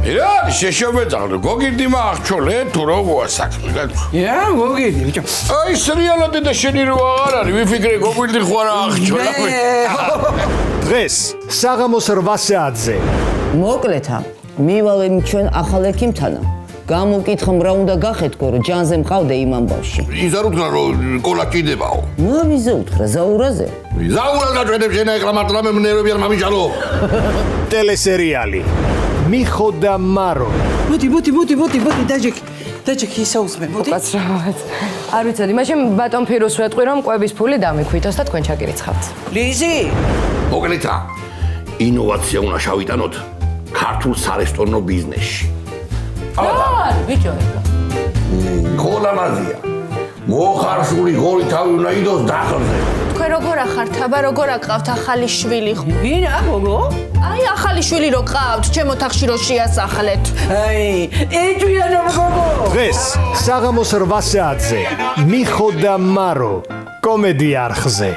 რა შეშობეძაღლო გოგირდიმა აღჩოლე თუ როგორ საქმე Ja, გოგირდი ბიჭო. აი სრიალად და შენი რო აღარ არის ვიფიქრე გოგირდი ხო არა აღჩოლა დღეს საღამოს 8 საათზე მოკლეთა მივალე ჩვენ ახალ ექიმთანა გამოვკითხომ რა უნდა გახეთქო რომ ჯანზე მყავდე იმ ამბავში ის არ უთხრა რომ კოლა კიდებაო მა ვიზე უთხრა ზაურაზე ზაურას გაჭედებს შენ ეგ მართლა მე მნერები არ მამიჯალო ტელესერიალი მიხო და მარო მოდი დაჯექი ისაუზმე მოდი. კაცრავად. არ ვიცოდი, მაშინ ბატონ ფირუს ვეტყვი რომ კვების ფული დამიქვითოს და თქვენ ჩაგირიცხავთ. ლიზი მოკლეთა ინოვაცია უნდა შავიტანოთ ქართულ სარესტორნო ბიზნესში არ, ბიჭო. კოლანაზია მოხარშული გორი თავი უნდა იდოს დახლზე თქვენ როგორ ახართ აბა როგორ აყავთ ახალი შვილი ვინა გოგო? აი ახალი შვილი რო ყავთ ჩემ ოთახში რო შეასახლეთ აი ეჯვიანო გოგო დღეს საღამოს 8 საათზე მიხო და მარო კომედი არხზე